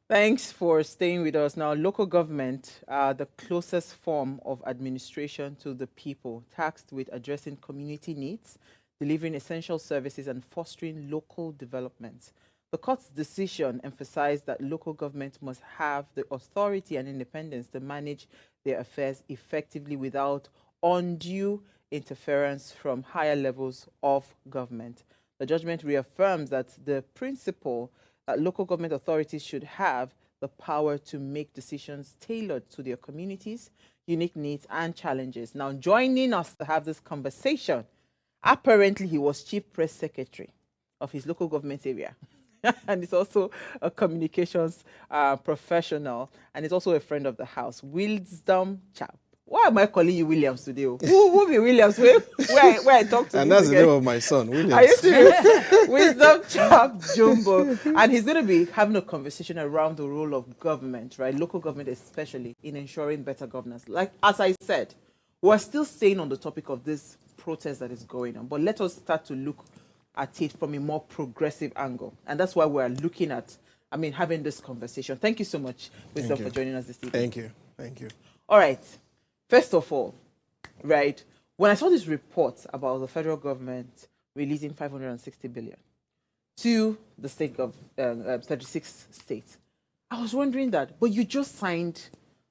Thanks for staying with us. Now, local government are the closest form of administration to the people, tasked with addressing community needs, delivering essential services, and fostering local development. The court's decision emphasized that local government must have the authority and independence to manage their affairs effectively without undue interference from higher levels of government. The judgment reaffirms that the principle that local government authorities should have the power to make decisions tailored to their communities, unique needs, and challenges. Now, joining us to have this conversation, apparently he was chief press secretary of his local government area. And he's also a communications professional, and he's also a friend of the house. Wisdom Chap. Why am I calling you Williams today? Who be Williams? Where I talk to and this that's again? the name of my son, Williams. Are you serious? Wisdom Chapp-Jumbo. And he's going to be having a conversation around the role of government, right? Local government especially, in ensuring better governance. Like, as I said, we're still staying on the topic of this protest that is going on, but let us start to look at it from a more progressive angle. And that's why we're looking at, having this conversation. Thank you so much, Wisdom, for joining us this evening. Thank you. Thank you. All right. First of all, right, when I saw this report about the federal government releasing 560 billion to the state of 36 states, I was wondering that, but you just signed,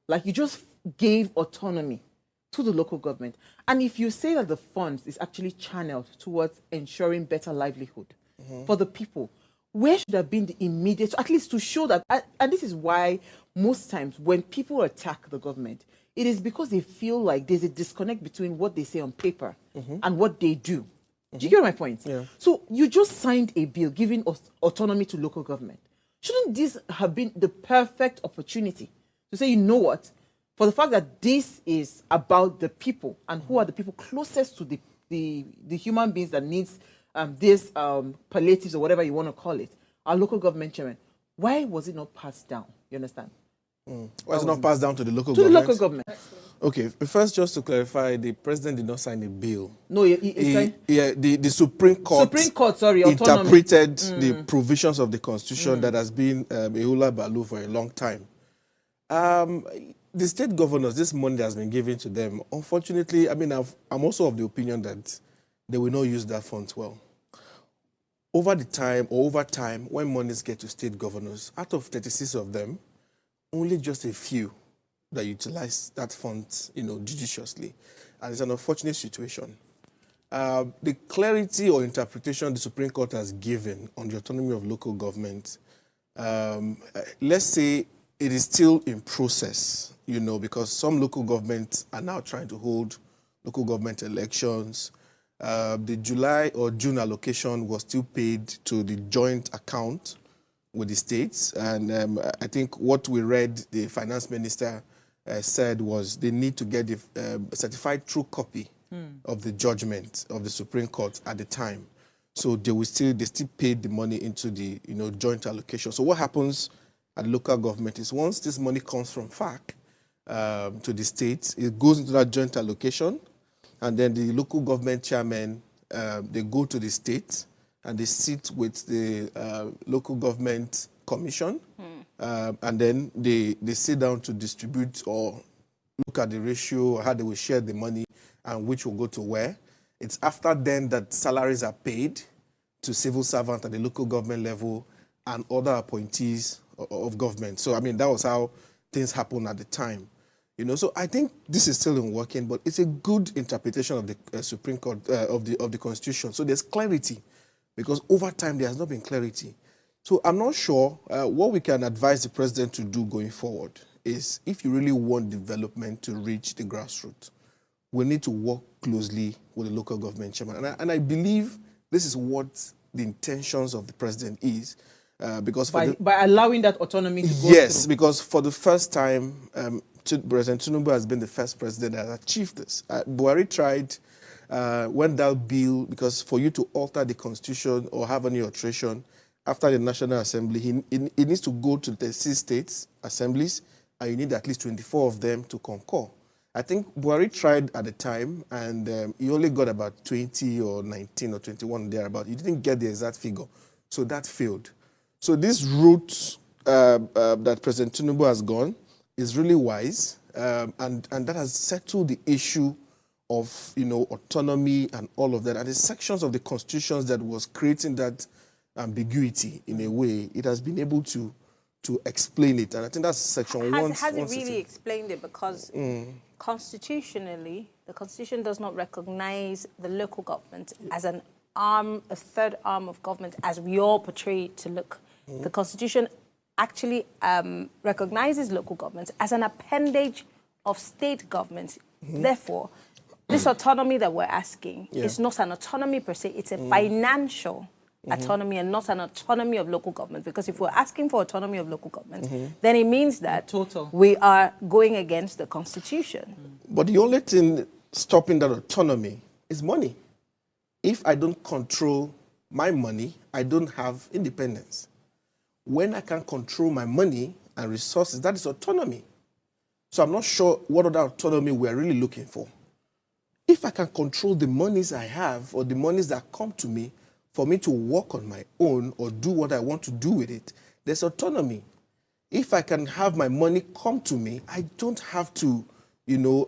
like you just gave autonomy to the local government. And if you say that the funds is actually channeled towards ensuring better livelihood for the people, where should have been the immediate, at least to show that, and this is why most times when people attack the government, it is because they feel like there's a disconnect between what they say on paper and what they do. Do you get my point? Yeah. So you just signed a bill giving autonomy to local government. Shouldn't this have been the perfect opportunity to say, you know what, for the fact that this is about the people and who are the people closest to the human beings that needs these palliatives or whatever you want to call it, our local government chairman, why was it not passed down? You understand? Why is it not passed down to the local To the government? local government. Okay, first, just to clarify, the president did not sign a bill. No, he signed. The Supreme Court, Autonomy. interpreted the provisions of the Constitution that has been a hula baloo for a long time. The state governors, this money that has been given to them, unfortunately, I'm also of the opinion that they will not use that funds well. Over time, when monies get to state governors, out of 36 of them, only just a few that utilize that fund, judiciously. And it's an unfortunate situation. The clarity or interpretation the Supreme Court has given on the autonomy of local government, let's say it is still in process, because some local governments are now trying to hold local government elections. The July or June allocation was still paid to the joint account with the states. And I think what we read, the finance minister said was they need to get the certified true copy of the judgment of the Supreme Court at the time. So they still paid the money into the joint allocation. So what happens at local government is once this money comes from FAC to the states, it goes into that joint allocation, and then the local government chairman, they go to the state and they sit with the local government commission, and then they sit down to distribute or look at the ratio, how they will share the money, and which will go to where. It's after then that salaries are paid to civil servants at the local government level and other appointees of government. So, that was how things happened at the time. So I think this is still in working, but it's a good interpretation of the Supreme Court, of the Constitution. So there's clarity, because over time there has not been clarity. So I'm not sure what we can advise the president to do going forward is, if you really want development to reach the grassroots, we need to work closely with the local government chairman. And I believe this is what the intentions of the president is. Because by allowing that autonomy to go Yes, through. Because for the first time, President Tinubu has been the first president that has achieved this. Buhari tried when that bill, because for you to alter the constitution or have any alteration after the National Assembly, it needs to go to the 6 states assemblies, and you need at least 24 of them to concur. I think Buhari tried at the time, and he only got about 20 or 19 or 21 thereabout. He didn't get the exact figure, so that failed. So this route that President Tinubu has gone is really wise, and that has settled the issue of, you know, autonomy and all of that. And the sections of the constitutions that was creating that ambiguity in a way, it has been able to explain it. And I think that's section Has it really explained it? Because constitutionally, the Constitution does not recognize the local government as an arm, a third arm of government, as we all portray it to look. The Constitution actually recognizes local governments as an appendage of state governments. Therefore, this autonomy that we're asking is not an autonomy per se, it's a financial autonomy and not an autonomy of local government. Because if we're asking for autonomy of local government, then it means that we are going against the Constitution. But the only thing stopping that autonomy is money. If I don't control my money, I don't have independence. When I can control my money and resources, that is autonomy. So I'm not sure what other autonomy we're really looking for. If I can control the monies I have or the monies that come to me for me to work on my own or do what I want to do with it, there's autonomy. If I can have my money come to me, I don't have to, you know,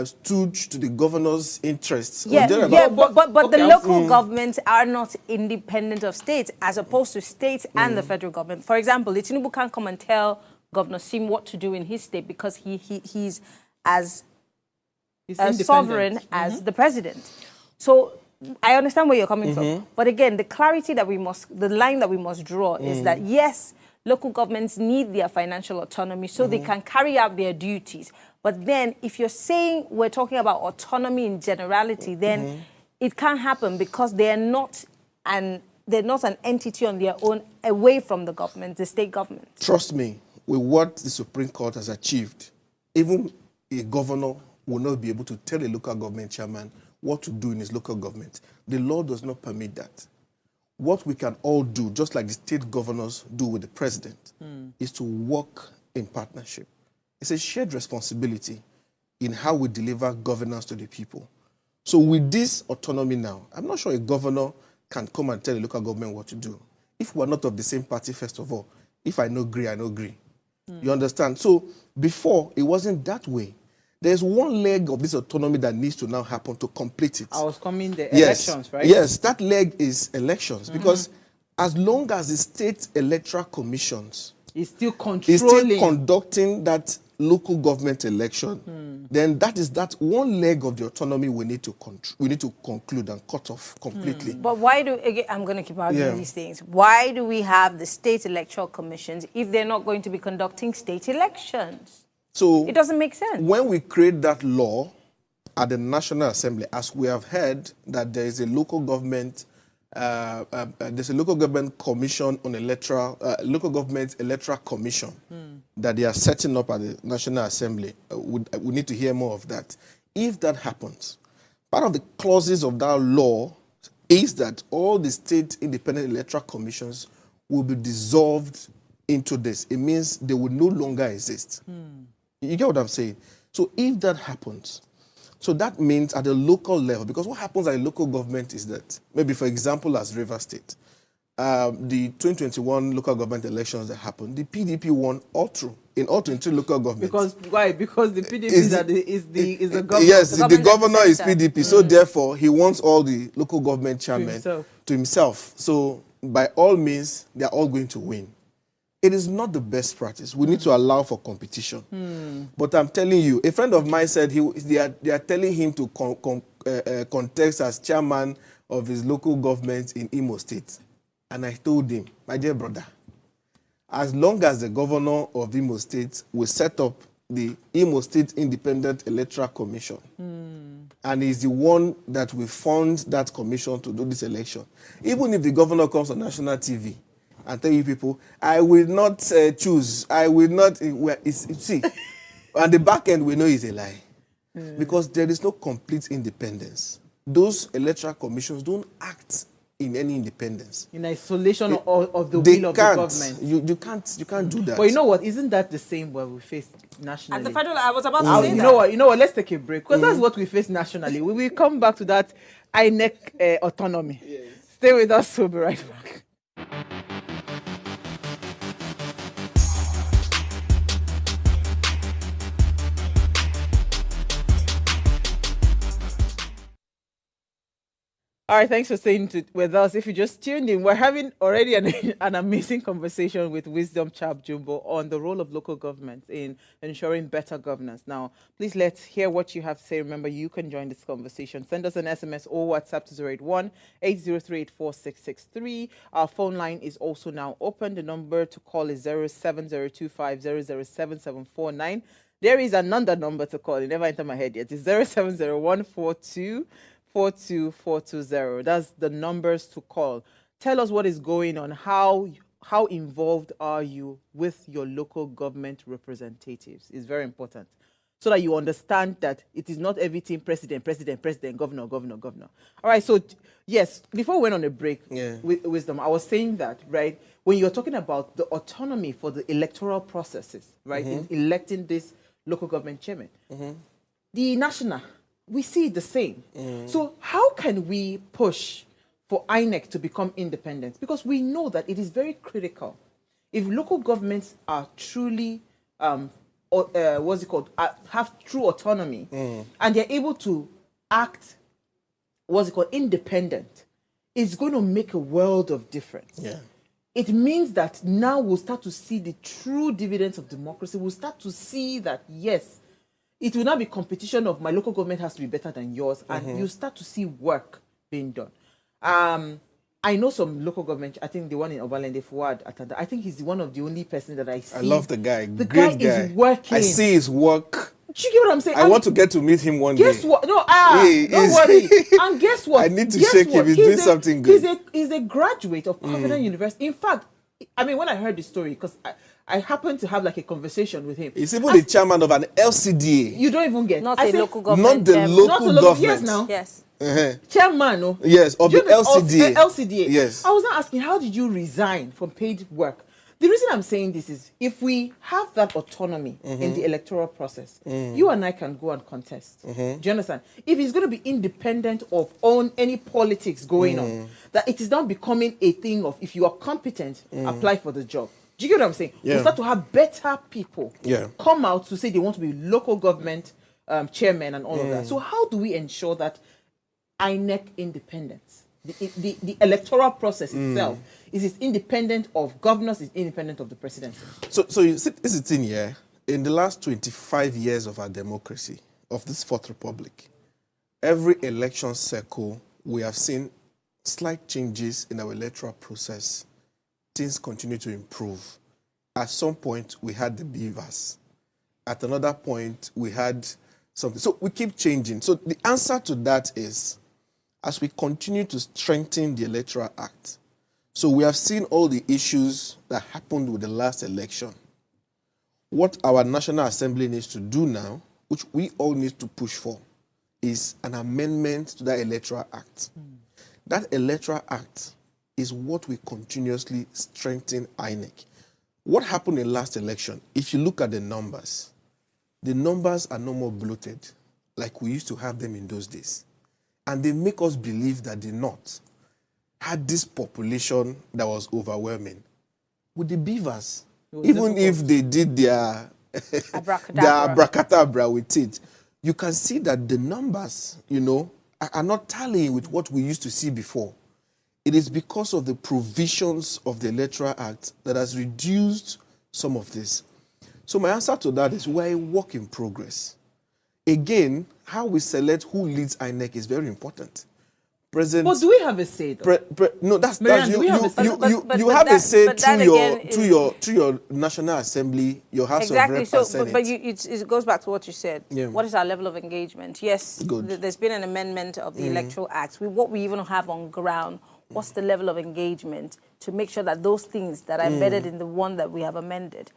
stooge to the governor's interests. But the local governments are not independent of states, as opposed to states and the federal government. For example, Tinubu can't come and tell Governor Sim what to do in his state because he's as sovereign as the president. So I understand where you're coming from. But again, the clarity that the line that we must draw is that, yes, local governments need their financial autonomy so they can carry out their duties. But then if you're saying we're talking about autonomy in generality, then it can't happen because they're not an entity on their own away from the government, the state government. Trust me, with what the Supreme Court has achieved, even a governor will not be able to tell a local government chairman what to do in his local government. The law does not permit that. What we can all do, just like the state governors do with the president, is to work in partnership. It's a shared responsibility in how we deliver governance to the people. So with this autonomy now, I'm not sure a governor can come and tell a local government what to do. If we're not of the same party, first of all, if I no agree, I no agree. You understand? So before, it wasn't that way. There's one leg of this autonomy that needs to now happen to complete it. I was coming the elections, right? Yes, that leg is elections. Because as long as the state electoral commissions is still conducting that local government election, then that is that one leg of the autonomy we need to conclude and cut off completely. But why do, again, I'm going to keep arguing these things. Why do we have the state electoral commissions if they're not going to be conducting state elections? So it doesn't make sense. When we create that law at the National Assembly, as we have heard that there is a local government, there's a local government commission on local government electoral commission that they are setting up at the National Assembly. We need to hear more of that. If that happens, part of the clauses of that law is that all the state independent electoral commissions will be dissolved into this. It means they will no longer exist. You get what I'm saying? So if that happens, so that means at the local level, because what happens at a local government is that, maybe for example, as River State, the 2021 local government elections that happened, the PDP won all through, in all 23 local governments. Because, why? Because the PDP is the governor. Yes, the governor is PDP, so therefore he wants all the local government chairmen to himself. So by all means, they are all going to win. It is not the best practice. We need to allow for competition. But I'm telling you, a friend of mine said they are telling him to contest as chairman of his local government in Imo State. And I told him, my dear brother, as long as the governor of Imo State will set up the Imo State Independent Electoral Commission, and he's the one that will fund that commission to do this election, even if the governor comes on national TV, and tell you people, I will not choose. I will not. See, on the back end, we know it's a lie. Because there is no complete independence. Those electoral commissions don't act in any independence. In isolation of the will of the government. You can't do that. But you know what? Isn't that the same what we face nationally? At the federal, I was about to say that. You know what? Let's take a break. Because that's what we face nationally. We will come back to that INEC autonomy. Yes. Stay with us. We'll be right back. All right, thanks for staying with us. If you just tuned in, we're having already an amazing conversation with Wisdom Chapp-Jumbo on the role of local governments in ensuring better governance. Now, please let's hear what you have to say. Remember, you can join this conversation. Send us an SMS or WhatsApp to 081-803-84663. Our phone line is also now open. The number to call is 07025007749. There is another number to call. It never entered my head yet. It's 07014242420. That's the numbers to call. Tell us what is going on. How involved are you with your local government representatives? It's very important, so that you understand that it is not everything president, governor. All right. So yes, before we went on a break, with Wisdom, I was saying that, right, when you're talking about the autonomy for the electoral processes, right, in electing this local government chairman, the national, we see the same. So how can we push for INEC to become independent? Because we know that it is very critical. If local governments are truly, have true autonomy, and they're able to act, independent, it's going to make a world of difference. Yeah. It means that now we'll start to see the true dividends of democracy. We'll start to see that, yes, it will not be competition of my local government has to be better than yours, and you start to see work being done. I know some local government, I think the one in Obalende, Fuad Atada, I think he's one of the only person that I see. I love the guy. The guy is working. I see his work. Do you get what I'm saying? I want to get to meet him one day. Guess what? No, don't worry. And guess what? I need to shake him. He's doing something good. He's a graduate of Covenant University. In fact, I mean, when I heard the story, because I happened to have like a conversation with him. He's even the chairman of an LCDA. You don't even get. Not a local government. Not the local government. Yes, now. Yes. Chairman, no? Yes, of the LCDA. LCDA. Yes. I was not asking, how did you resign from paid work? The reason I'm saying this is, if we have that autonomy in the electoral process, you and I can go and contest. Do you understand? If it's going to be independent of any politics going on, that it is now becoming a thing of, if you are competent, apply for the job. Do you get what I'm saying? Yeah. We'll start to have better people come out to say they want to be local government chairmen and all of that. So how do we ensure that INEC independence, the electoral process itself, is independent of governors, is independent of the presidency? So you see, this is the thing here. In the last 25 years of our democracy, of this Fourth Republic, every election cycle, we have seen slight changes in our electoral process. Things continue to improve. At some point, we had the beavers. At another point, we had something. So we keep changing. So the answer to that is, as we continue to strengthen the Electoral Act, so we have seen all the issues that happened with the last election. What our National Assembly needs to do now, which we all need to push for, is an amendment to that Electoral Act. That Electoral Act is what we continuously strengthen INEC. What happened in last election, if you look at the numbers are no more bloated like we used to have them in those days. And they make us believe that the North had this population that was overwhelming. With the beavers, even if they did their abracadabra with it, you can see that the numbers, are not tallying with what we used to see before. It is because of the provisions of the Electoral Act that has reduced some of this. So my answer to that is, we're a work in progress. Again, how we select who leads INEC is very important. But do we have a say, though? No, that's you have a say to your National Assembly, your House of Reps and Senate. But it goes back to what you said. Yeah. What is our level of engagement? Yes, there's been an amendment of the Electoral Act. What we even have on ground, what's the level of engagement to make sure that those things that are embedded in the one that we have amended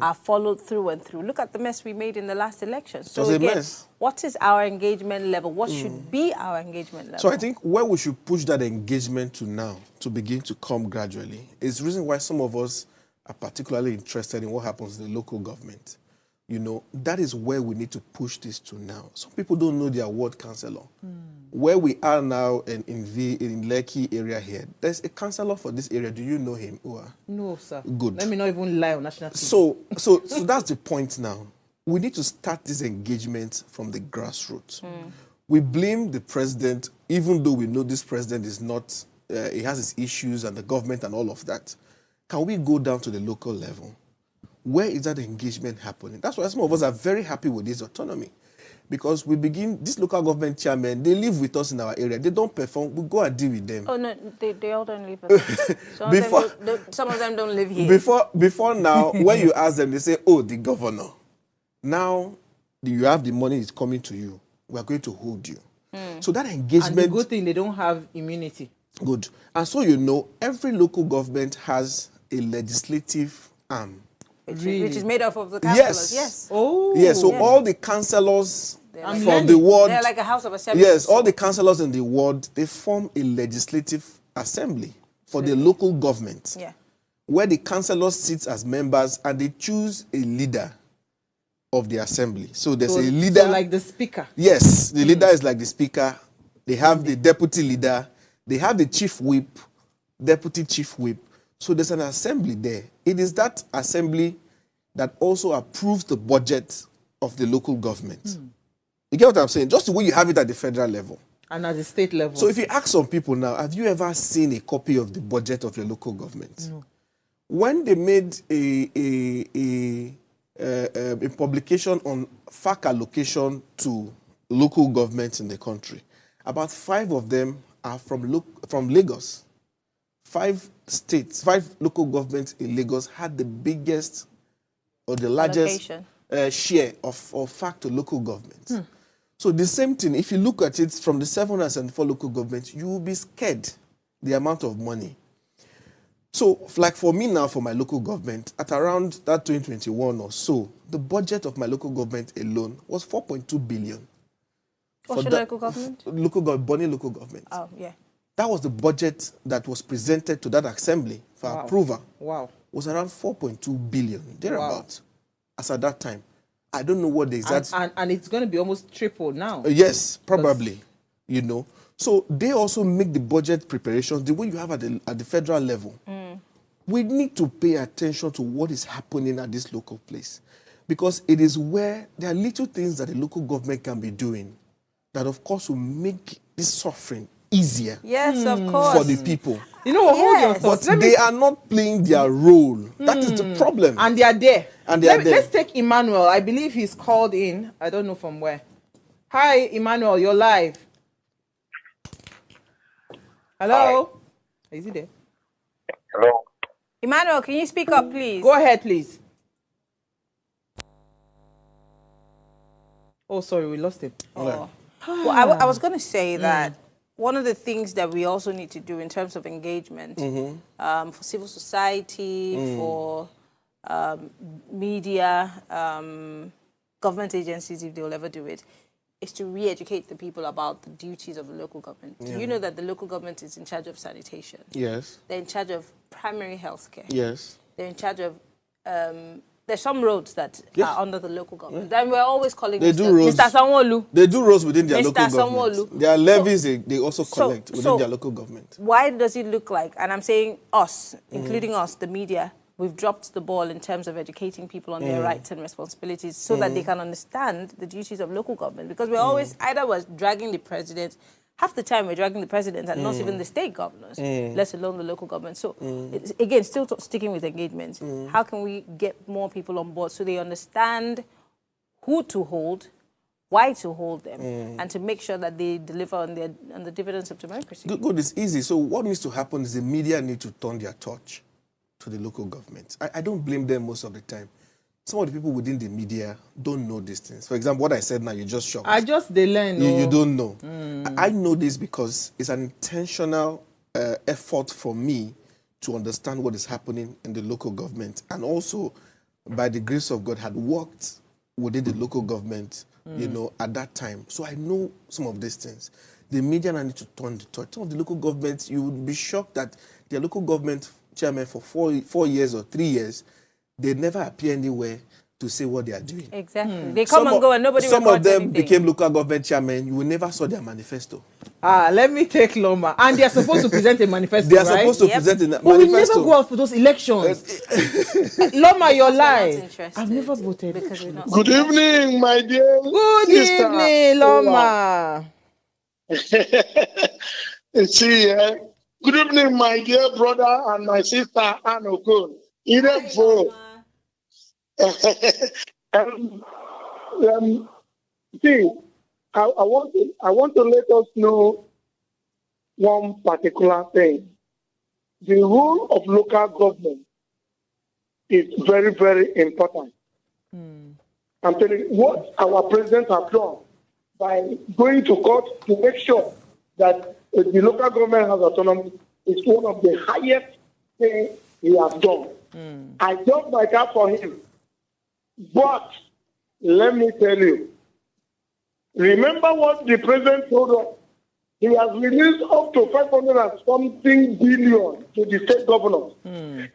are followed through and through? Look at the mess we made in the last election. So again, what is our engagement level? What should be our engagement level? So I think where we should push that engagement to now, to begin to come gradually, is the reason why some of us are particularly interested in what happens in the local government. That is where we need to push this to now. Some people don't know their ward councillor. Where we are now in Lekki area here, there's a councillor for this area. Do you know him? No, sir. Good. Let me not even lie on national TV. So that's the point now. We need to start this engagement from the grassroots. We blame the president, even though we know this president is not, he has his issues and the government and all of that. Can we go down to the local level? Where is that engagement happening? That's why some of us are very happy with this autonomy. Because we begin, this local government chairman, they live with us in our area. They don't perform. We go and deal with them. Oh, no, they all don't live with us. Some of them don't live here. Before now, when you ask them, they say, oh, the governor. Now, you have the money, it's coming to you. We are going to hold you. So that engagement... And the good thing, they don't have immunity. Good. And so, you know, every local government has a legislative arm. Which is made up of the councillors, yes. Oh. Yes, so all the councillors from the ward... They're like a house of assembly. Yes, all the councillors in the ward, they form a legislative assembly for the local government. Yeah. Where the councillors sit as members and they choose a leader of the assembly. So there's a leader... So like the speaker. Yes, the leader is like the speaker. They have the deputy leader. They have the chief whip, deputy chief whip. So there's an assembly there. It is that assembly that also approves the budget of the local government. You get what I'm saying? Just the way you have it at the federal level. And at the state level. So if you ask some people now, have you ever seen a copy of the budget of your local government? No. When they made a publication on FAC allocation to local governments in the country, about 5 of them are from Lagos. 5 states, 5 local governments in Lagos had the biggest or the largest share of FAC to local governments. So the same thing, if you look at it from the 704 local governments, you will be scared the amount of money. So, like for me now, for my local government, at around that 2021 or so, the budget of my local government alone was 4.2 billion. What's your local government? Bonny local government. Oh, yeah. That was the budget that was presented to that assembly for approval. Wow. It was around 4.2 billion, thereabouts, as at that time. I don't know what the exact... And it's going to be almost triple now. Yes, probably, you know. So they also make the budget preparations the way you have at the federal level. We need to pay attention to what is happening at this local place. Because it is where there are little things that the local government can be doing that, of course, will make this suffering easier. Yes, of course. For the people. You know what? Hold your thoughts. But they are not playing their role. That is the problem. And they are there. And they are there. Let's take Emmanuel. I believe he's called in. I don't know from where. Hi, Emmanuel. You're live. Hello? Hi. Is he there? Hello. Emmanuel, can you speak up, please? Go ahead, please. Oh, sorry, we lost him. Oh. Well, I was going to say that one of the things that we also need to do in terms of engagement for civil society, for media, government agencies, if they'll ever do it, is to re-educate the people about the duties of the local government. Do you know that the local government is in charge of sanitation? Yes. They're in charge of primary health care. Yes. They're in charge of... there's some roads that are under the local government. Then we're always calling Mr. Sanwo-Olu. They do roads within their Mr. local government. There are levies they also collect within their local government. Why does it look like, and I'm saying us, including us, the media, we've dropped the ball in terms of educating people on their rights and responsibilities so that they can understand the duties of local government? Because we're always, either we're dragging the president, half the time we're dragging the president and not even the state governors, let alone the local government. So, it's, again, still sticking with engagement. How can we get more people on board so they understand who to hold, why to hold them, and to make sure that they deliver on the dividends of democracy? Good, it's easy. So what needs to happen is the media need to turn their torch to the local government. I don't blame them most of the time. Some of the people within the media don't know these things. For example, what I said now, you just shocked. They learn. You don't know. I know this because it's an intentional effort for me to understand what is happening in the local government, and also, by the grace of God, had worked within the local government, you know, at that time. So I know some of these things. The media need to turn the torch. Some of the local governments, you would be shocked that their local government chairman for 4 years or 3 years, they never appear anywhere to say what they are doing. Exactly. They come and go and nobody records Some of them anything. became local government chairmen. You will never saw their manifesto. Let me take Loma. And they are supposed to present a manifesto, They are supposed to present a manifesto. But we never go out for those elections. Loma, you're lying. I've never voted. Because we're not Good evening, my dear Good sister. evening, Loma. See, good evening, my dear brother and my sister, Anne Okon. Eden for. um, um, see, I want to let us know one particular thing. The role of local government is very, very important. I'm telling you what our president has done by going to court to make sure that the local government has autonomy is one of the highest things he has done. I jump my cap for him. But let me tell you, remember what the president told us. He has released up to 500 and something billion to the state governors.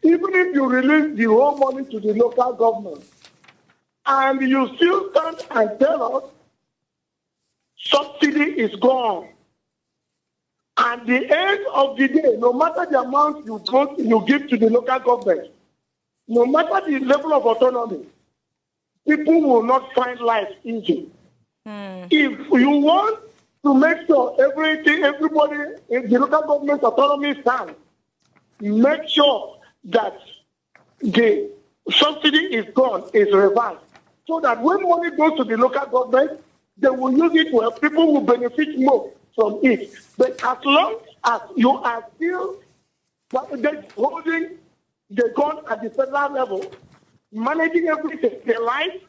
Even if you release the whole money to the local government, and you still stand and tell us subsidy is gone. At the end of the day, no matter the amount you give to the local government, no matter the level of autonomy, people will not find life easy. If you want to make sure everybody in the local government autonomy stands, make sure that the subsidy is gone, is reversed, so that when money goes to the local government, they will use it to help people who benefit more from it. But as long as you are still holding the gun at the federal level, managing everything, the life,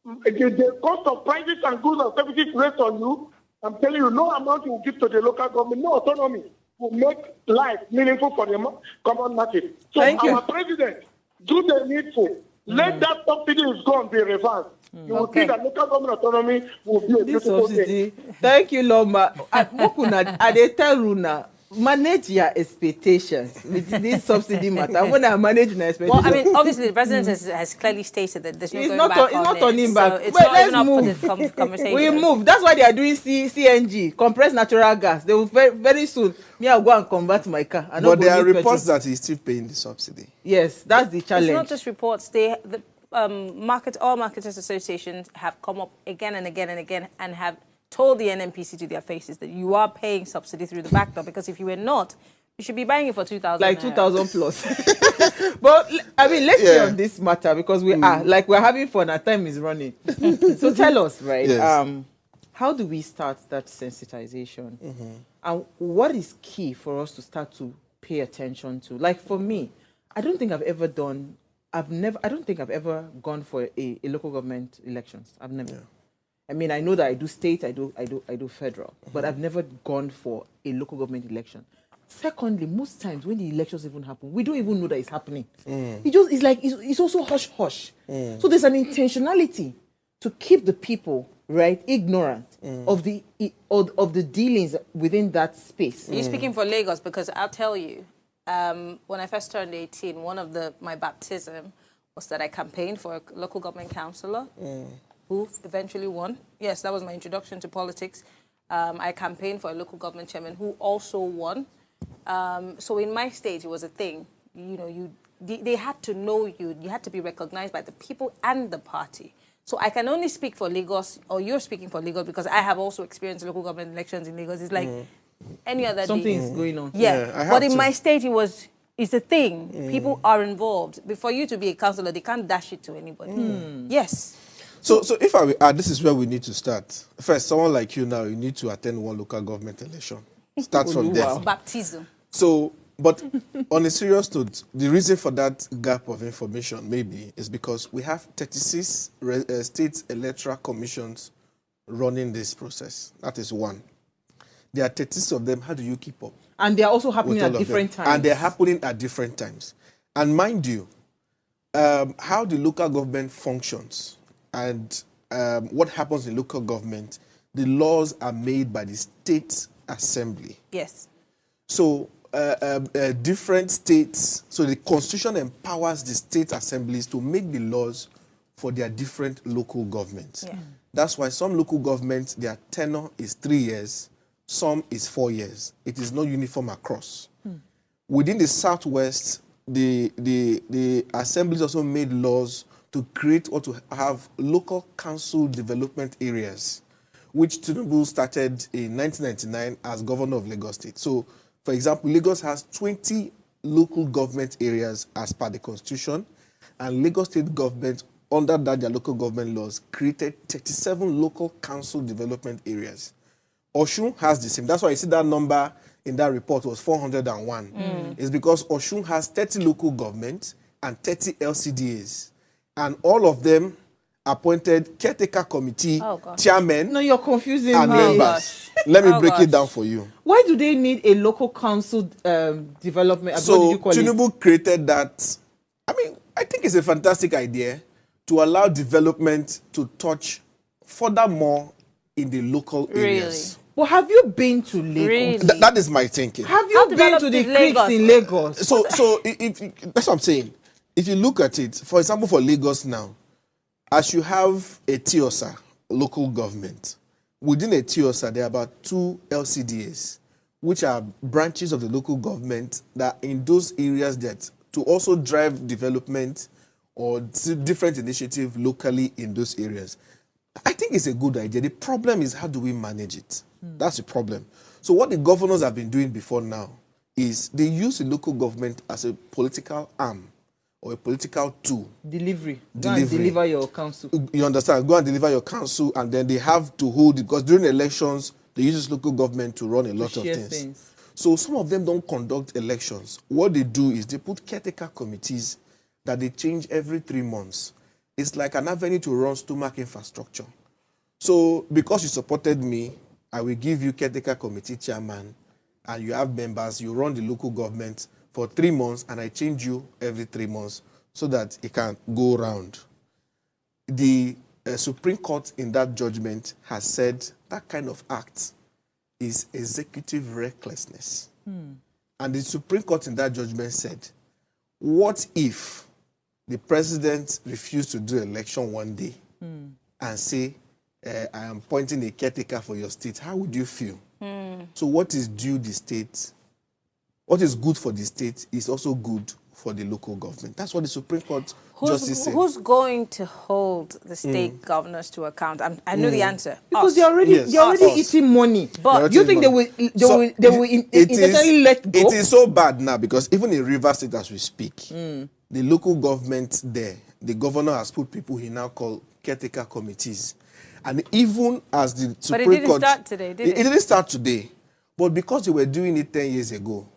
the cost of prices and goods and services raised on you, I'm telling you, no amount you will give to the local government, no autonomy will make life meaningful for the common masses. So our president, do the needful. Let that subsidy is gone be reversed. You will see that local government autonomy will be a beautiful thing. Thank you, Loma. I tell Runa, manage your expectations with this subsidy matter. When I manage my expectations. Well, I mean, obviously, the president has clearly stated that there's no it's going not back it's not it. turning back. So it's Wait, not let's even up move. for this conversation. We move. That's why they are doing CNG, compressed natural gas. They will very soon. Me, I'll go and convert my car. But there are reports that he's still paying the subsidy. Yes, that's the challenge. It's not just reports. All marketers associations have come up again and again and again and have told the NNPC to their faces that you are paying subsidy through the back door, because if you were not, you should be buying it for 2,000. Like 2,000 plus. But I mean, let's stay on this matter, because we're having fun. Our time is running. So tell us, right? Yes. How do we start that sensitization? And what is key for us to start to pay attention to? Like for me, I don't think I've ever gone for a local government elections. I've never. Yeah. I mean, I know that I do state, I do federal, but I've never gone for a local government election. Secondly, most times when the elections even happen, we don't even know that it's happening. It's also hush-hush. So there's an intentionality to keep the people, right, ignorant of the dealings within that space. You're speaking for Lagos, because I'll tell you, when I first turned 18, one of my baptism was that I campaigned for a local government councillor who eventually won. Yes, that was my introduction to politics. I campaigned for a local government chairman who also won. So in my state, it was a thing. You know, they had to know you. You had to be recognized by the people and the party. So I can only speak for Lagos, or you're speaking for Lagos, because I have also experienced local government elections in Lagos. It's like any other Something day. is going on. Yeah, but in my state, it's a thing. People are involved. For you to be a councillor, they can't dash it to anybody. Yes. So if I will add, this is where we need to start. First, someone like you now, you need to attend one local government election. Start from there. Baptism. So, but on a serious note, the reason for that gap of information maybe is because we have 36 state electoral commissions running this process. That is one. There are 36 of them. How do you keep up? And they are also happening at different times. And they're happening at different times. And mind you, how the local government functions and what happens in local government, the laws are made by the state assembly. Yes. So different states, so the constitution empowers the state assemblies to make the laws for their different local governments. Yeah. That's why some local governments, their tenure is 3 years, some is 4 years. It is not uniform across. Within the Southwest, the assemblies also made laws to create or to have local council development areas which Tinubu started in 1999 as governor of Lagos State. So, for example, Lagos has 20 local government areas as per the constitution, and Lagos State government, under that their local government laws, created 37 local council development areas. Osun has the same. That's why you see that number in that report was 401. It's because Osun has 30 local governments and 30 LCDAs, and all of them appointed caretaker committee chairmen. No, you're confusing and me. members. Let me break it down for you. Why do they need a local council development? So what did you call Tinubu created that. I mean, I think it's a fantastic idea to allow development to touch furthermore in the local areas. Well, have you been to Lagos? Really? That is my thinking. Have you been to the creeks in Lagos? So if that's what I'm saying. If you look at it, for example, for Lagos now, as you have a TIOSA, local government, within a TIOSA, there are about 2 LCDAs, which are branches of the local government that in those areas that to also drive development or different initiative locally in those areas. I think it's a good idea. The problem is, how do we manage it? That's the problem. So what the governors have been doing before now is they use the local government as a political arm or a political tool. Delivery. Go and deliver your council. You understand? Go and deliver your council, and then they have to hold it, because during elections, they use this local government to run a lot of things. So some of them don't conduct elections. What they do is they put caretaker committees that they change every 3 months. It's like an avenue to run stomach infrastructure. So because you supported me, I will give you caretaker committee chairman, and you have members, you run the local government for 3 months, and I change you every 3 months so that it can go round. The Supreme Court in that judgment has said that kind of act is executive recklessness. And the Supreme Court in that judgment said, what if the president refused to do election one day and say, I am appointing a caretaker for your state? How would you feel? So what is due the state, what is good for the state is also good for the local government. That's what the Supreme Court justice said. Who's going to hold the state governors to account? I know the answer. Because they're already eating money. But do you think they will intentionally let go? It is so bad now, because even in Rivers State as we speak, the local government there, the governor has put people he now call caretaker committees. And even as the Supreme Court... But it didn't start today, did it? It didn't start today. But because they were doing it 10 years ago,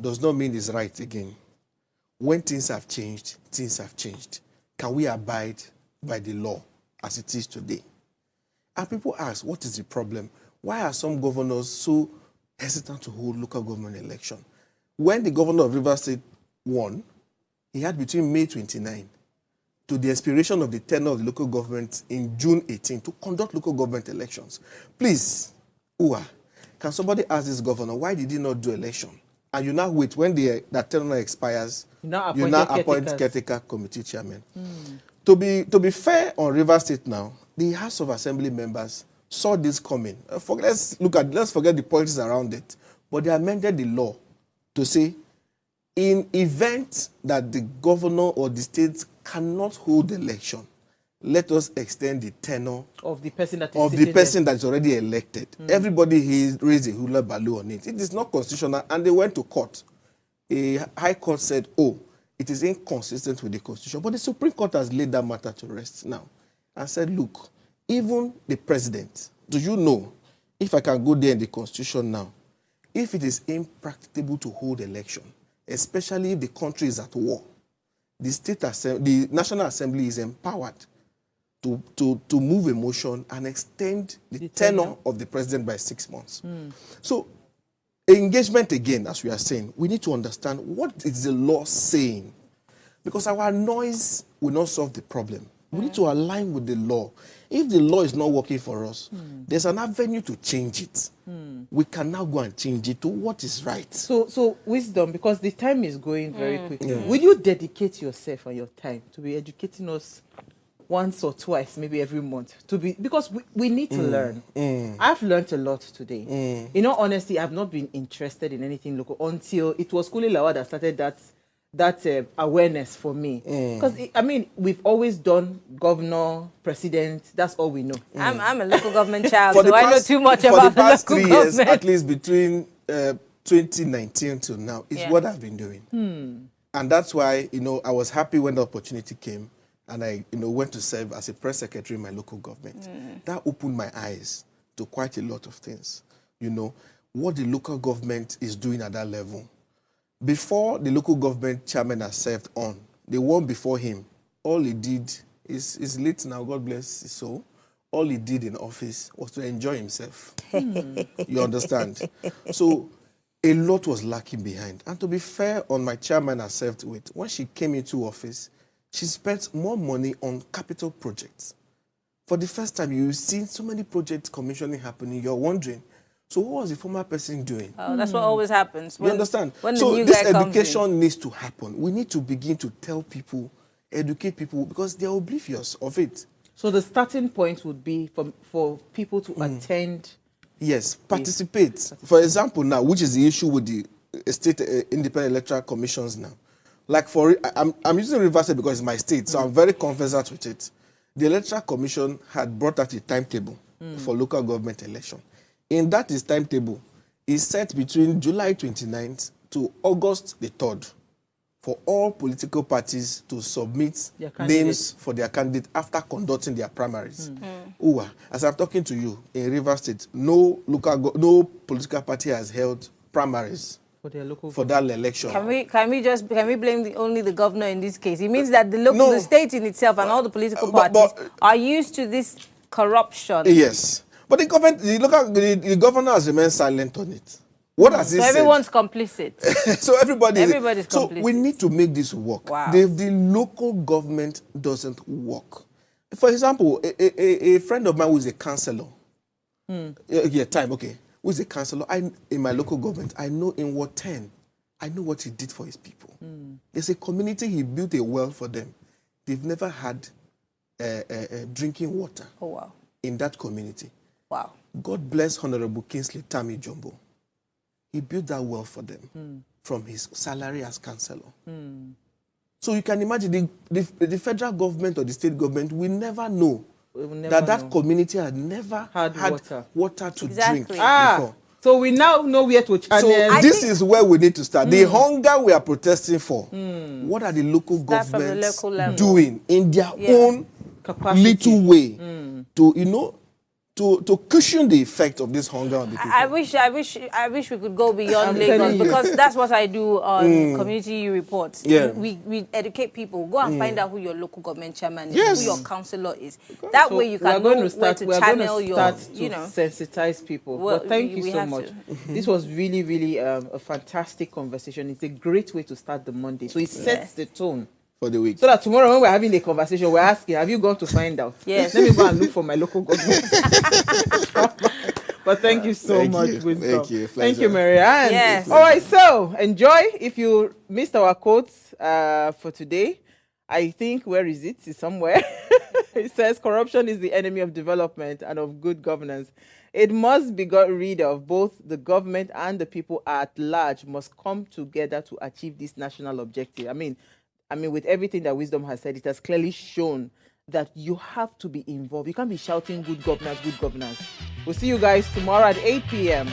does not mean it's right again. When things have changed, things have changed. Can we abide by the law as it is today? And people ask, what is the problem? Why are some governors so hesitant to hold local government election? When the governor of Rivers State won, he had between May 29 to the expiration of the tenure of the local government in June 18 to conduct local government elections. Please, can somebody ask this governor, why did he not do election? And you now wait, when that tenure expires, you now appoint caretaker committee chairman. To be fair on Rivers State now, the House of Assembly members saw this coming. Let's forget the politics around it. But they amended the law to say, in event that the governor or the state cannot hold the election, let us extend the tenure of the person that is already elected. Everybody raised a hula baloo on it. It is not constitutional, and they went to court. A high court said, it is inconsistent with the constitution. But the Supreme Court has laid that matter to rest now and said, look, even the president, do you know, if I can go there in the constitution now, if it is impracticable to hold election, especially if the country is at war, the National Assembly is empowered to move a motion and extend the tenure of the president by 6 months. So engagement again, as we are saying, we need to understand what is the law saying, because our noise will not solve the problem. We need to align with the law. If the law is not working for us, there's an avenue to change it. We can now go and change it to what is right. So wisdom, because the time is going very quickly. Will you dedicate yourself and your time to be educating us once or twice, maybe every month, because we need to learn. I've learned a lot today. In all honesty, I've not been interested in anything local until it was Kuli Lawa that started that that awareness for me. Because, I mean, we've always done governor, president, that's all we know. I'm a local government child, For so I know too much about the past local 3 years, government. at least between 2019 till now, is what I've been doing. And that's why, I was happy when the opportunity came and I, went to serve as a press secretary in my local government. That opened my eyes to quite a lot of things. What the local government is doing at that level. Before the local government chairman has served on, the one before him, all he did is late now, God bless his soul. All he did in office was to enjoy himself. You understand? So a lot was lacking behind. And to be fair on my chairman I served with, when she came into office, she spent more money on capital projects. For the first time, you've seen so many projects commissioning happening. You're wondering, so what was the former person doing? Oh, that's what always happens. You understand? When so the new this guy comes education needs to happen. We need to begin to tell people, educate people, because they're oblivious of it. So the starting point would be for people to attend. Yes, participate. For example, now, which is the issue with the state independent electoral commissions now. Like I'm using Rivers State because it's my state, so I'm very conversant with it. The electoral commission had brought out a timetable for local government election. In that is timetable is set between July 29th to August the 3rd for all political parties to submit names for their candidate after conducting their primaries. As I'm talking to you, in Rivers State, no political party has held primaries for that election. Can we blame only the governor in this case? It means that the state in itself and all the political parties are used to this corruption. Yes. But the governor has remained silent on it. What has he said? Everyone's complicit. So everybody's complicit. So we need to make this work. Wow. The local government doesn't work. For example, a friend of mine who is a councillor, who is a councillor, in my local government, I know in Ward 10, I know what he did for his people. There's a community, he built a well for them. They've never had drinking water in that community. Wow. God bless Honorable Kingsley Chapp-Jumbo. He built that well for them from his salary as councillor. So you can imagine the federal government or the state government will never know that community had never had water to drink before. So we now know where to channel. So this is where we need to start. The hunger we are protesting for, what are the local governments doing in their own capacity, little way to cushion the effect of this hunger on the people? I wish we could go beyond Lagos, because that's what I do on community reports. We educate people. Go and find out who your local government chairman is, who your councillor is. That way you can know where to channel your, sensitize people. Well, thank you so much. This was really, really a fantastic conversation. It's a great way to start the Monday. So it sets the tone for the week. So that tomorrow when we're having a conversation, we're asking, have you gone to find out? Yes. Let me go and look for my local government. But thank you so much, Winston. Thank you. Thank you, Marianne. Yes. All right, so enjoy. If you missed our quotes for today, I think, where is it? It's somewhere. It says, corruption is the enemy of development and of good governance. It must be got rid of. Both the government and the people at large must come together to achieve this national objective. I mean, with everything that Wisdom has said, it has clearly shown that you have to be involved. You can't be shouting good governance, good governance. We'll see you guys tomorrow at 8 p.m.